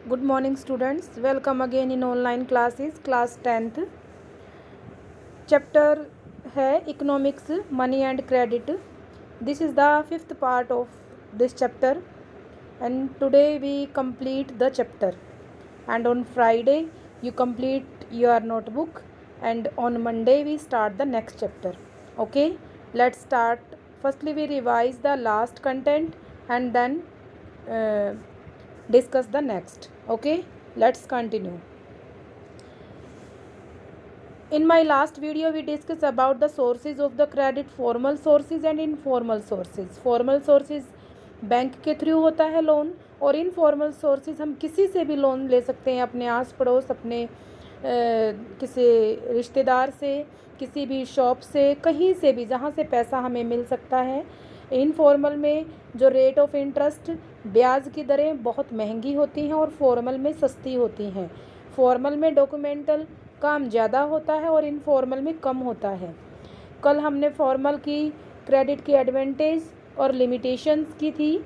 Good morning students, welcome again in online classes, class 10th. Chapter है economics, money and credit. This is the 5th part of this chapter and today we complete the chapter, and on Friday you complete your notebook and on Monday we start the next chapter. Okay, let's start. Firstly we revise the last content and then uh, discuss the next. Okay, let's continue. In my last video we discussed about the sources of the credit, formal sources and informal sources. Formal sources bank के through होता है loan, और informal sources हम किसी से भी loan ले सकते हैं, अपने आस पड़ोस, अपने किसी रिश्तेदार से, किसी भी शॉप से, कहीं से भी जहाँ से पैसा हमें मिल सकता है. इनफॉर्मल में जो रेट ऑफ इंटरेस्ट, ब्याज की दरें बहुत महंगी होती हैं और फॉर्मल में सस्ती होती हैं. फॉर्मल में डॉक्यूमेंटल काम ज़्यादा होता है और इनफॉर्मल में कम होता है. कल हमने फॉर्मल की क्रेडिट की एडवांटेज और लिमिटेशंस की थी,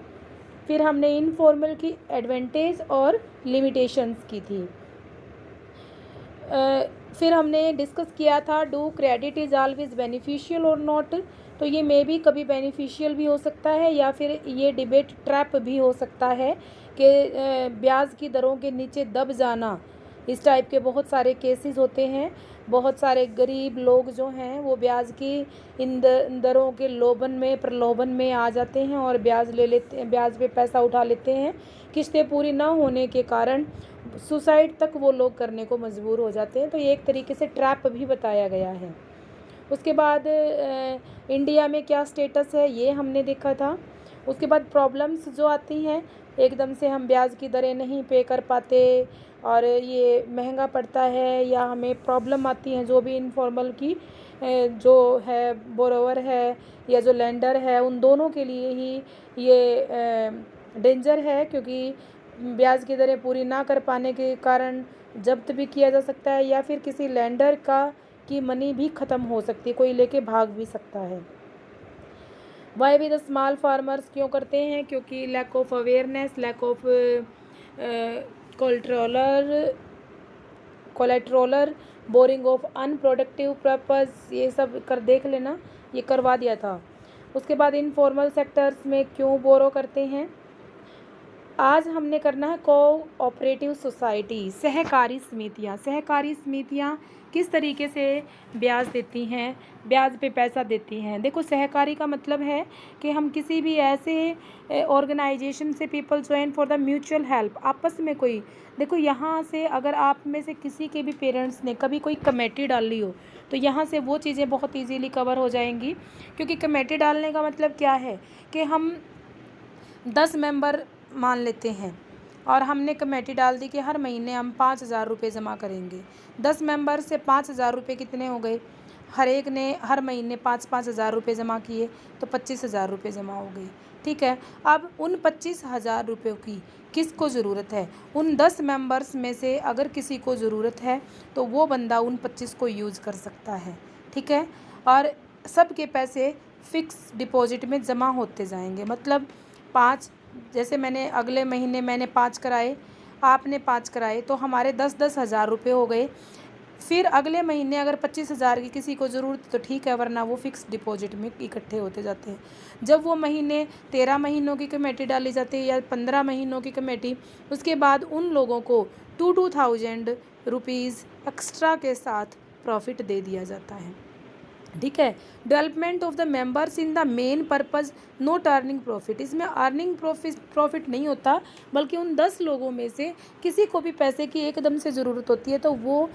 फिर हमने इनफॉर्मल की एडवांटेज और लिमिटेशंस की थी. फिर हमने डिस्कस किया था do credit is always beneficial और नॉट. तो ये मे भी कभी बेनिफिशियल भी हो सकता है या फिर ये डिबेट ट्रैप भी हो सकता है कि ब्याज की दरों के नीचे दब जाना. इस टाइप के बहुत सारे केसेस होते हैं. बहुत सारे गरीब लोग जो हैं वो ब्याज की इन दरों के प्रलोभन में आ जाते हैं और ब्याज ले लेते हैं, ब्याज पे पैसा उठा लेते हैं. किस्तें पूरी ना होने के कारण सुसाइड तक वो लोग करने को मजबूर हो जाते हैं. तो ये एक तरीके से ट्रैप भी बताया गया है. उसके बाद इंडिया में क्या स्टेटस है ये हमने देखा था. उसके बाद प्रॉब्लम्स जो आती हैं, एकदम से हम ब्याज की दरें नहीं पे कर पाते और ये महंगा पड़ता है, या हमें प्रॉब्लम आती हैं जो भी इनफॉर्मल की जो है बोरोवर है या जो लेंडर है, उन दोनों के लिए ही ये डेंजर है, क्योंकि ब्याज की दरें पूरी ना कर पाने के कारण जब्त भी किया जा सकता है या फिर किसी लेंडर की मनी भी ख़त्म हो सकती है, कोई लेके भाग भी सकता है. वाई भी द स्मॉल फार्मर्स क्यों करते हैं? क्योंकि lack of awareness, lack of controller, boring of unproductive purpose, ये सब कर देख लेना, ये करवा दिया था. उसके बाद इनफॉर्मल सेक्टर्स में क्यों बोरो करते हैं. आज हमने करना है कोऑपरेटिव सोसाइटी, सहकारी समितियाँ. सहकारी समितियाँ किस तरीके से ब्याज देती हैं, ब्याज पे पैसा देती हैं. देखो, सहकारी का मतलब है कि हम किसी भी ऐसे ऑर्गेनाइजेशन से people join for the mutual help, आपस में कोई. देखो, यहाँ से अगर आप में से किसी के भी पेरेंट्स ने कभी कोई कमेटी डाली हो तो यहाँ से वो चीज़ें बहुत ईजीली कवर हो जाएंगी. क्योंकि कमेटी डालने का मतलब क्या है कि हम 10 मेंबर मान लेते हैं और हमने कमेटी डाल दी कि हर महीने हम 5,000 रुपये जमा करेंगे. 10 मेंबर से 5,000 रुपये कितने हो गए? हर एक ने हर महीने 5,000 रुपये जमा किए तो 25,000 रुपये जमा हो गए. ठीक है, अब उन 25,000 रुपये की किसको ज़रूरत है? उन 10 मेंबर्स में से अगर किसी को ज़रूरत है तो वो बंदा उन 25 को यूज़ कर सकता है. ठीक है, और सब के पैसे फ़िक्स डिपॉजिट में जमा होते जाएंगे. मतलब 5, जैसे मैंने अगले महीने मैंने 5 कराए, आपने 5 कराए, तो हमारे 10-10 हज़ार रुपये हो गए. फिर अगले महीने अगर 25,000 की किसी को ज़रूरत तो ठीक है, वरना वो फ़िक्स डिपॉजिट में इकट्ठे होते जाते हैं. जब वो महीने 13 महीनों की कमेटी डाली जाती है या 15 महीनों की कमेटी, उसके बाद उन लोगों को 2,000 रुपीज़ एक्स्ट्रा के साथ प्रॉफिट दे दिया जाता है. ठीक है, development of the members in the main purpose, not earning profit. इसमें अर्निंग प्रॉफिट नहीं होता, बल्कि उन 10 लोगों में से किसी को भी पैसे की एकदम से ज़रूरत होती है तो वो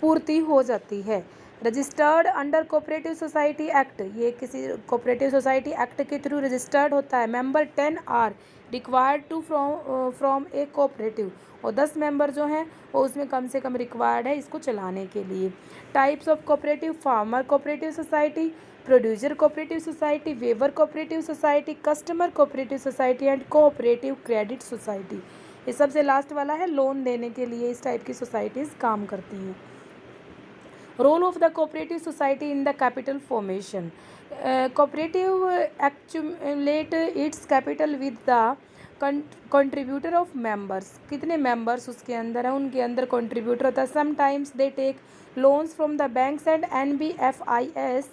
पूर्ति हो जाती है. Registered under cooperative society act, ये किसी कोऑपरेटिव सोसाइटी एक्ट के थ्रू रजिस्टर्ड होता है. Member 10 are required to from a cooperative, और 10 मेंबर जो हैं वो उसमें कम से कम रिक्वायर्ड है इसको चलाने के लिए. Types of cooperative: farmer cooperative society, producer cooperative society, weaver cooperative society, customer cooperative society and cooperative credit society. ये सबसे लास्ट वाला है, लोन देने के लिए इस टाइप की सोसाइटीज़ काम करती हैं. Role of the cooperative society in the capital formation. Cooperative accumulate its capital with the contributor of members, कितने मेंबर्स उसके अंदर हैं, उनके अंदर कंट्रीब्यूटर होता है। Sometimes they take loans from the banks and NBFIs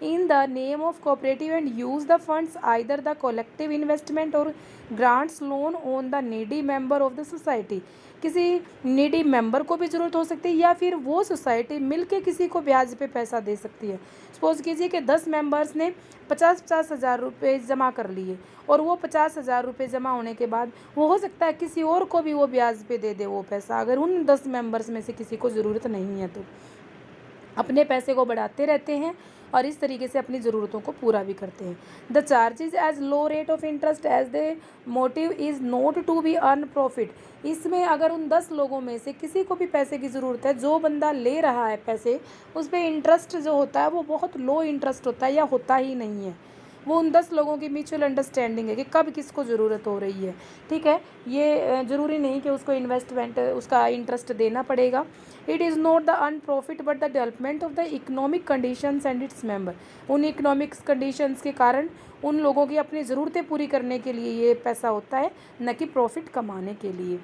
in the name of cooperative and use the funds either the collective investment or grants loan on the needy member of the society। किसी needy member को भी ज़रूरत हो सकती है या फिर वो सोसाइटी मिलके किसी को ब्याज पे पैसा दे सकती है। सपोज कीजिए कि 10 मेंबर्स ने 50-50 हज़ार रुपये जमा कर लिए और वो 50 हज़ार रुपये जमा होने के बाद वो हो सकता है किसी और को भी वो ब्याज पे दे दे वो पैसा, अगर उन 10 मेंबर्स में से किसी को ज़रूरत नहीं है तो अपने पैसे को बढ़ाते रहते हैं और इस तरीके से अपनी ज़रूरतों को पूरा भी करते हैं। The charges as low rate of interest as the motive is not to be earn profit. इसमें अगर उन 10 लोगों में से किसी को भी पैसे की ज़रूरत है, जो बंदा ले रहा है पैसे, उस पर इंटरेस्ट जो होता है वो बहुत लो इंटरेस्ट होता है या होता ही नहीं है। वो उन 10 लोगों की म्यूचुअल अंडरस्टैंडिंग है कि कब किसको ज़रूरत हो रही है। ठीक है, ये ज़रूरी नहीं कि उसको इन्वेस्टमेंट उसका इंटरेस्ट देना पड़ेगा। It is not the earn profit but the development of the economic conditions and its member. उन इकोनॉमिक्स कंडीशंस के कारण उन लोगों की अपनी ज़रूरतें पूरी करने के लिए ये पैसा होता है, न कि प्रॉफिट कमाने के लिए।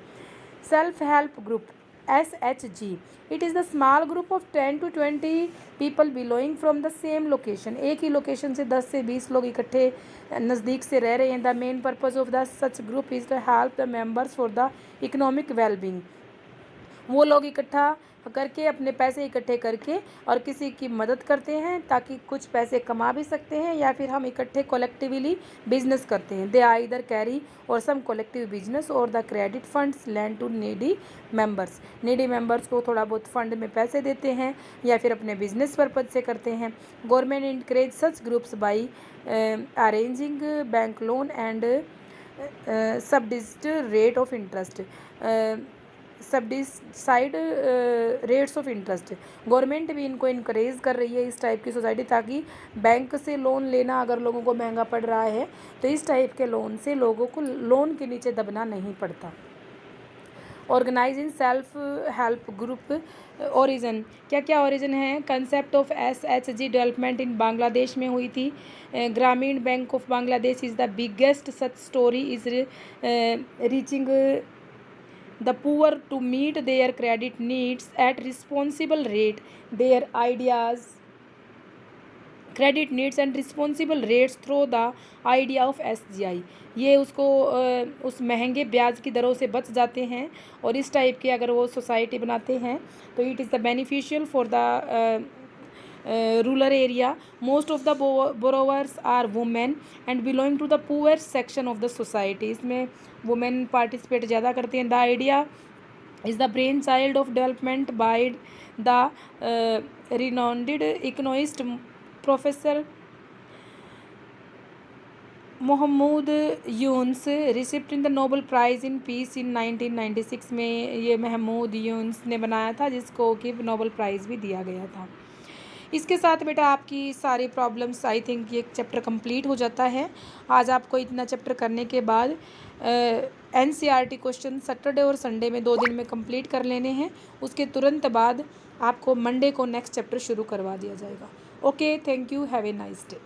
Self help group SHG, it is the small group of 10 to 20 people billowing from the same location. एक ही लोकेशन से 10 से 20 लोग इकट्ठे नज़दीक से रह रहे हैं। The main purpose of the such group is to help the members for the economic wellbeing. वो लोग इकट्ठा करके अपने पैसे इकट्ठे करके और किसी की मदद करते हैं ताकि कुछ पैसे कमा भी सकते हैं, या फिर हम इकट्ठे कलेक्टिवली बिजनेस करते हैं। दे either carry or some collective business or the credit funds lend to needy members. Needy members को थोड़ा बहुत फंड में पैसे देते हैं या फिर अपने बिजनेस पर्पज से करते हैं। Government encourage such groups by arranging bank loan and subsidised rate of interest subsidised rates of interest. Government भी इनको इनकरेज कर रही है इस टाइप की सोसाइटी, ताकि बैंक से लोन लेना अगर लोगों को महंगा पड़ रहा है तो इस टाइप के लोन से लोगों को लोन के नीचे दबना नहीं पड़ता। Organise in self help group origin, क्या क्या ओरिजिन है? Concept of SHG development in Bangladesh में हुई थी। Grameen bank of Bangladesh is the biggest such story is reaching the poor to meet their credit needs at responsible rate. Their ideas credit needs and responsible rates through the idea of SGI। ये उसको उस महंगे ब्याज की दरों से बच जाते हैं और इस टाइप की अगर वो सोसाइटी बनाते हैं तो it is the beneficial for the rural area. Most of the borrowers are women and belong to the poor section of the society. इसमें वुमेन पार्टिसिपेट ज़्यादा करती हैं। The idea is the brain child of development by the renowned economist professor Muhammad Yunus receipt in the Nobel prize in peace in 1996 में ये महमूद यूनुस ने बनाया था, जिसको कि नोबेल प्राइज़ भी दिया गया था। इसके साथ बेटा आपकी सारी प्रॉब्लम्स आई थिंक ये चैप्टर कंप्लीट हो जाता है। आज आपको इतना चैप्टर करने के बाद NCERT क्वेश्चन सैटरडे और संडे में 2 दिन में कंप्लीट कर लेने हैं। उसके तुरंत बाद आपको मंडे को नेक्स्ट चैप्टर शुरू करवा दिया जाएगा। Okay, thank you, have a nice day.